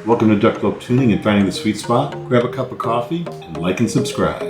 Welcome to Duck Tuning and Finding the Sweet Spot. Grab a cup of coffee and like and subscribe.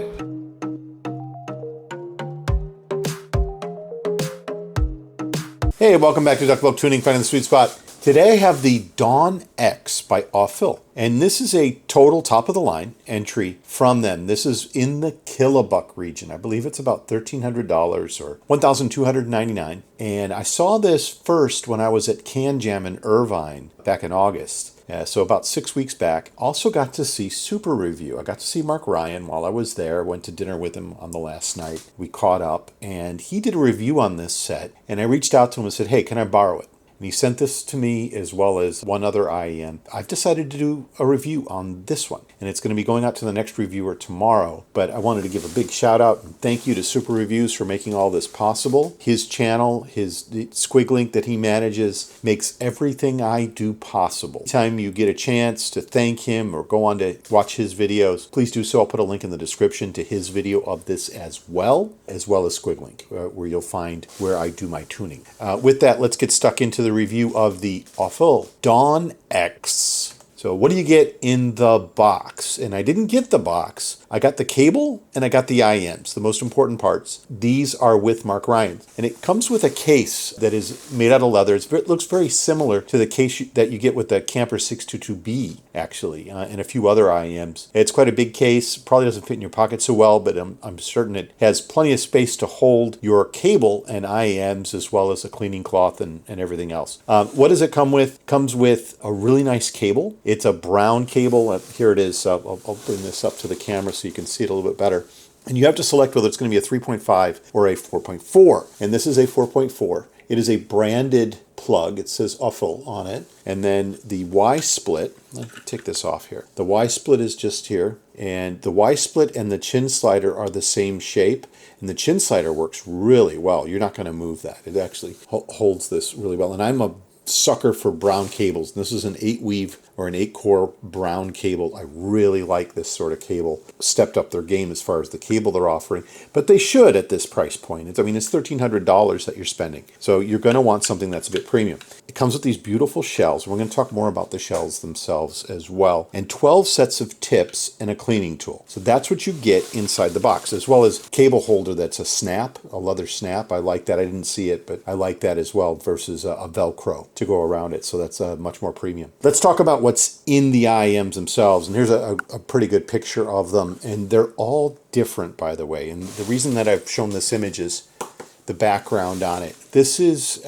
Hey, welcome back to Duck Tuning, Finding the Sweet Spot. Today I have the Dawn X by Aful. And this is a total top of the line entry from them. This is in the KiloBuck region. I believe it's about $1,300 or $1,299. And I saw this first when I was at Can Jam in Irvine back in August. So about 6 weeks back. Also got to see Super Review. I got to see Mark Ryan while I was there. Went to dinner with him on the last night. We caught up and he did a review on this set. And I reached out to him and said, hey, can I borrow it? And he sent this to me as well as one other IEM. I've decided to do a review on this one. And it's going to be going out to the next reviewer tomorrow. But I wanted to give a big shout out and thank you to Super Reviews for making all this possible. His channel, his Squig link that he manages, makes everything I do possible. Anytime you get a chance to thank him or go on to watch his videos, please do so. I'll put a link in the description to his video of this as well as Squig link, where you'll find where I do my tuning. With that, let's get stuck into the review of the Aful Dawn X. So what do you get in the box? And I didn't get the box. I got the cable and I got the IEMs, the most important parts. These are with Mark Ryan. And it comes with a case that is made out of leather. It looks very similar to the case that you get with the Camper 622B, actually, and a few other IEMs. It's quite a big case. Probably doesn't fit in your pocket so well, but I'm certain it has plenty of space to hold your cable and IEMs as well as a cleaning cloth and everything else. What does it come with? It comes with a really nice cable. It's a brown cable. Here it is. I'll bring this up to the camera so you can see it a little bit better. And you have to select whether it's going to be a 3.5 or a 4.4. And this is a 4.4. It is a branded plug. It says Aful on it. And then the Y-split, let me take this off here. The Y-split is just here. And the Y-split and the chin slider are the same shape. And the chin slider works really well. You're not going to move that. It actually holds this really well. And I'm a sucker for brown cables. This is an 8-weave or an 8-core brown cable. I really like this sort of cable. Stepped up their game as far as the cable they're offering, but they should at this price point. It's $1,300 that you're spending. So you're going to want something that's a bit premium. It comes with these beautiful shells. We're going to talk more about the shells themselves as well. And 12 sets of tips and a cleaning tool. So that's what you get inside the box, as well as cable holder that's a snap, a leather snap. I like that. I didn't see it, but I like that as well versus a Velcro to go around it. So that's much more premium. Let's talk about what's in the IEMs themselves. And here's a pretty good picture of them. And they're all different, by the way. And the reason that I've shown this image is the background on it. This is,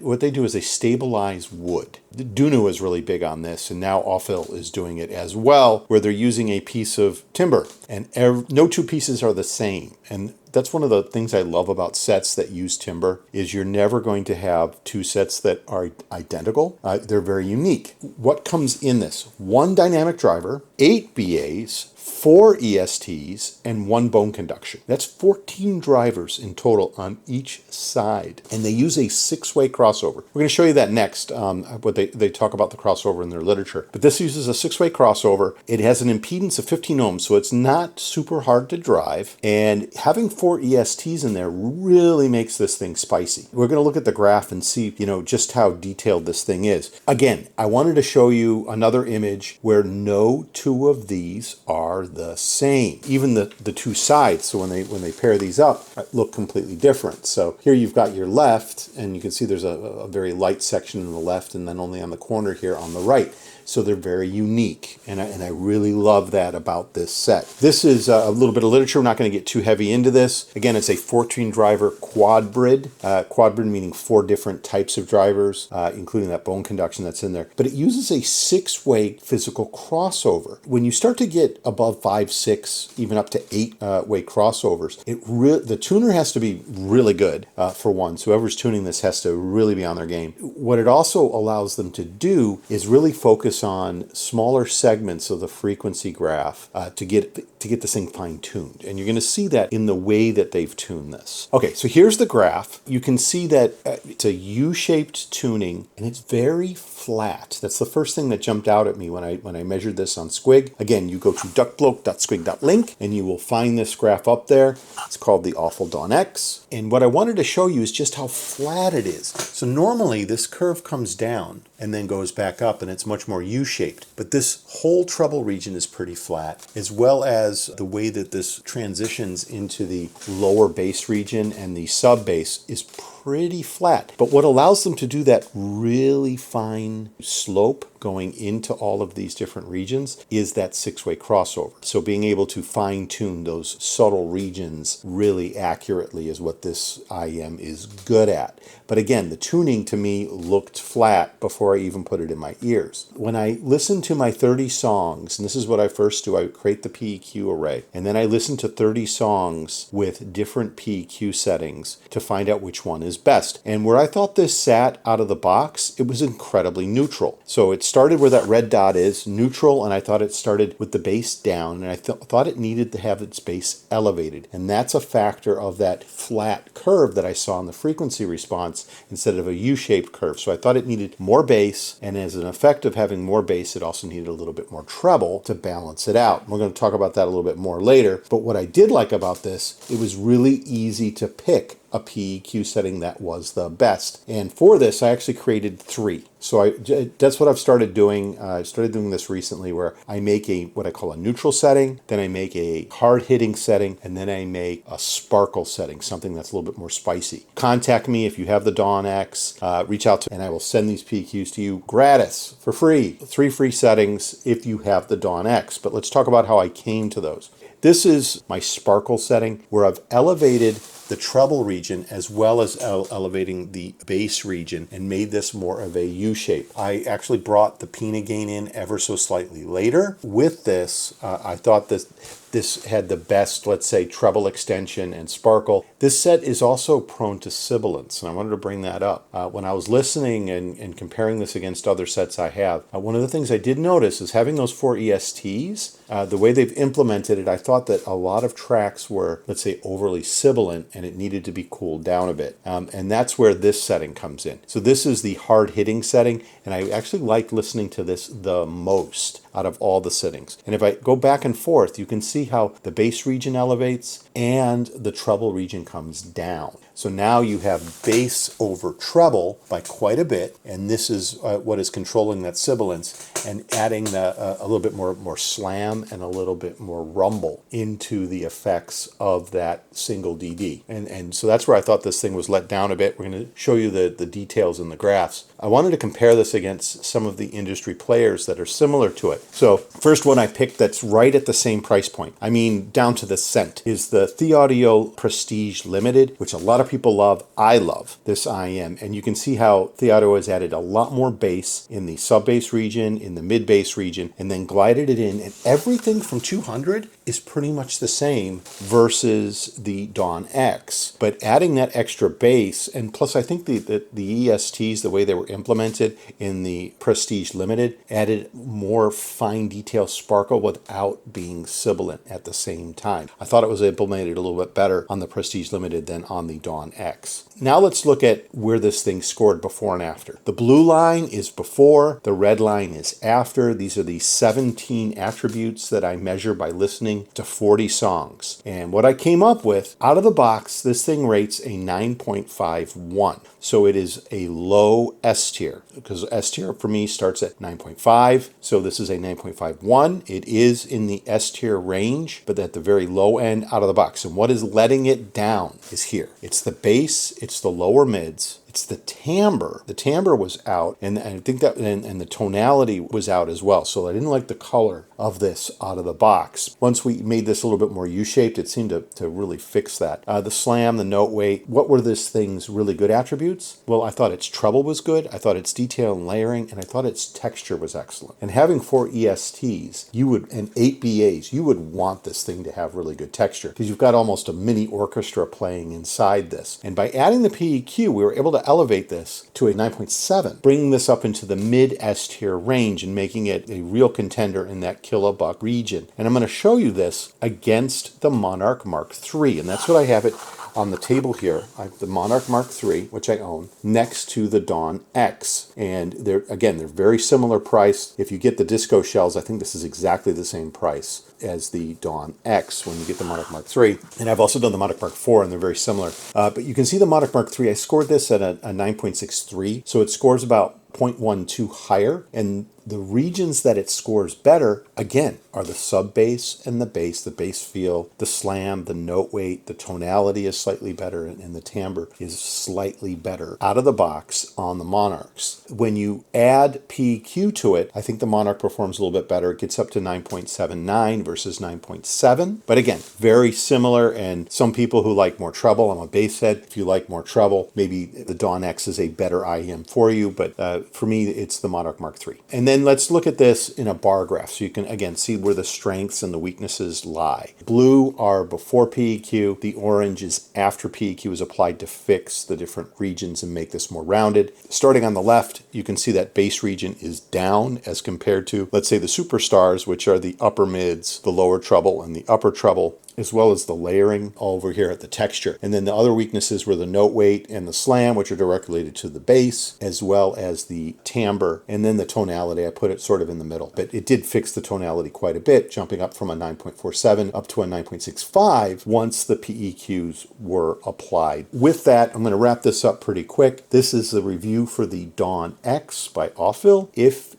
what they do is they stabilize wood. Dunu is really big on this, and now Aful is doing it as well, where they're using a piece of timber. And no two pieces are the same. And that's one of the things I love about sets that use timber, is you're never going to have two sets that are identical. They're very unique. What comes in this? 1 dynamic driver, 8 BAs, 4 ESTs, and 1 bone conduction. That's 14 drivers in total on each side. And they use a 6-way crossover. We're going to show you that next, what they talk about the crossover in their literature. But this uses a 6-way crossover. It has an impedance of 15 ohms, so it's not super hard to drive. And having 4 ESTs in there really makes this thing spicy. We're going to look at the graph and see, just how detailed this thing is. Again, I wanted to show you another image where no two of these are the same. Even the two sides, so when they pair these up, look completely different. So here you've got your left, and you can see there's a very light section in the left, and then only on the corner here on the right. So they're very unique, and I really love that about this set. This is a little bit of literature. We're not going to get too heavy into this. Again, it's a 14-driver Quadbrid. Quadbrid meaning 4 different types of drivers, including that bone conduction that's in there. But it uses a 6-way physical crossover. When you start to get above 5, 6, even up to 8-way crossovers, the tuner has to be really good, for one. So whoever's tuning this has to really be on their game. What it also allows them to do is really focus on smaller segments of the frequency graph to get this thing fine-tuned. And you're going to see that in the way that they've tuned this. Okay, so here's the graph. You can see that it's a U-shaped tuning, and it's very flat. That's the first thing that jumped out at me when I measured this on Squig. Again, you go to Duck jucklope.squig.link, and you will find this graph up there. It's called the Awful Dawn X. And what I wanted to show you is just how flat it is. So normally this curve comes down and then goes back up, and it's much more U-shaped. But this whole treble region is pretty flat, as well as the way that this transitions into the lower bass region and the sub bass is pretty flat. But what allows them to do that really fine slope going into all of these different regions is that six-way crossover. So being able to fine-tune those subtle regions really accurately is what this IEM is good at. But again, the tuning to me looked flat before I even put it in my ears. When I listen to my 30 songs, and this is what I first do, I create the PEQ array, and then I listen to 30 songs with different PEQ settings to find out which one is best. And where I thought this sat out of the box, it was incredibly neutral. So it started where that red dot is, neutral, and I thought it started with the bass down, and I thought it needed to have its bass elevated. And that's a factor of that flat curve that I saw in the frequency response instead of a U-shaped curve. So I thought it needed more bass, and as an effect of having more bass, it also needed a little bit more treble to balance it out. We're going to talk about that a little bit more later. But what I did like about this, it was really easy to pick a PEQ setting that was the best. And for this, I actually created 3. So that's what I've started doing. I started doing this recently, where I make what I call a neutral setting, then I make a hard-hitting setting, and then I make a sparkle setting, something that's a little bit more spicy. Contact me if you have the Dawn X. Reach out to me, and I will send these PEQs to you gratis, for free. 3 free settings if you have the Dawn X. But let's talk about how I came to those. This is my sparkle setting, where I've elevated the treble region as well as elevating the bass region and made this more of a U shape. I actually brought the Pina gain in ever so slightly later. With this, I thought this had the best, let's say, treble extension and sparkle. This set is also prone to sibilance, and I wanted to bring that up. When I was listening and comparing this against other sets I have, one of the things I did notice is having those 4 ESTs, the way they've implemented it, I thought that a lot of tracks were, let's say, overly sibilant, and it needed to be cooled down a bit. And that's where this setting comes in. So this is the hard-hitting setting, and I actually like listening to this the most out of all the settings. And if I go back and forth, you can see how the bass region elevates and the treble region comes down. So now you have bass over treble by quite a bit, and this is what is controlling that sibilance and adding a little bit more slam and a little bit more rumble into the effects of that single DD. And so that's where I thought this thing was let down a bit. We're going to show you the details in the graphs. I wanted to compare this against some of the industry players that are similar to it. So first one I picked that's right at the same price point, I mean down to the cent, is the TOTL Prestige Limited, which a lot of people love. I love this IEM, and you can see how TOTL has added a lot more bass in the sub bass region, in the mid bass region, and then glided it in, and everything from 200 is pretty much the same versus the Dawn X. But adding that extra bass, and plus I think the ESTs, the way they were implemented in the Prestige Limited, added more fine detail sparkle without being sibilant at the same time. I thought it was implemented a little bit better on the Prestige Limited than on the Dawn X. Now let's look at where this thing scored before and after. The blue line is before, the red line is after. These are the 17 attributes that I measure by listening to 40 songs. And what I came up with, out of the box, this thing rates a 9.51. So it is a low S tier, because S tier for me starts at 9.5. So this is a 9.51. It is in the S tier range, but at the very low end out of the box. And what is letting it down is here. It's the bass, it's the lower mids, it's the timbre. The timbre was out, and I think that, and the tonality was out as well. So I didn't like the color of this out of the box. Once we made this a little bit more U-shaped, it seemed to really fix that. The slam, the note weight, what were this thing's really good attributes? Well, I thought its treble was good, I thought its detail and layering, and I thought its texture was excellent. And having 4 ESTs, and 8 BAs, you would want this thing to have really good texture, because you've got almost a mini orchestra playing inside this. And by adding the PEQ, we were able to elevate this to a 9.7, bringing this up into the mid S tier range and making it a real contender in that KiloBuck region. And I'm going to show you this against the Monarch Mark III, and that's what I have it on the table here, I have the Monarch Mark III, which I own, next to the Dawn X. And they're very similar price. If you get the disco shells, I think this is exactly the same price as the Dawn X when you get the Monarch Mark III. And I've also done the Monarch Mark IV, and they're very similar. But you can see the Monarch Mark III, I scored this at a 9.63, so it scores about 0.12 higher, and the regions that it scores better, again, are the sub bass and the bass feel, the slam, the note weight, the tonality is slightly better, and the timbre is slightly better out of the box on the Monarchs. When you add PEQ to it, I think the Monarch performs a little bit better. It gets up to 9.79 versus 9.7. But again, very similar, and some people who like more treble, I'm a bass head. If you like more treble, maybe the Dawn X is a better IEM for you, but for me, it's the Monarch Mark III. And then let's look at this in a bar graph so you can, again, see where the strengths and the weaknesses lie. Blue are before PEQ. The orange is after PEQ is applied to fix the different regions and make this more rounded. Starting on the left, you can see that bass region is down as compared to, let's say, the superstars, which are the upper mids, the lower treble, and the upper treble, as well as the layering over here at the texture. And then the other weaknesses were the note weight and the slam, which are directly related to the bass, as well as the timbre, and then the tonality. I put it sort of in the middle, but it did fix the tonality quite a bit, jumping up from a 9.47 up to a 9.65 once the PEQs were applied. With that, I'm going to wrap this up pretty quick. This is the review for the Dawn X by Aful.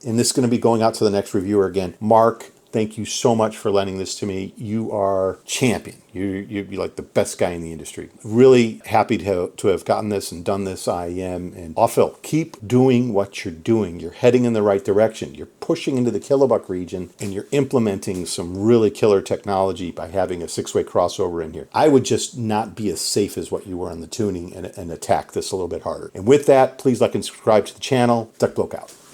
And this is going to be going out to the next reviewer again, Mark. Thank you so much for lending this to me. You are champion. You're like the best guy in the industry. Really happy to have gotten this and done this IEM. And Aful, keep doing what you're doing. You're heading in the right direction. You're pushing into the KiloBuck region, and you're implementing some really killer technology by having a 6-way crossover in here. I would just not be as safe as what you were on the tuning and attack this a little bit harder. And with that, please like and subscribe to the channel. Duck Bloke out.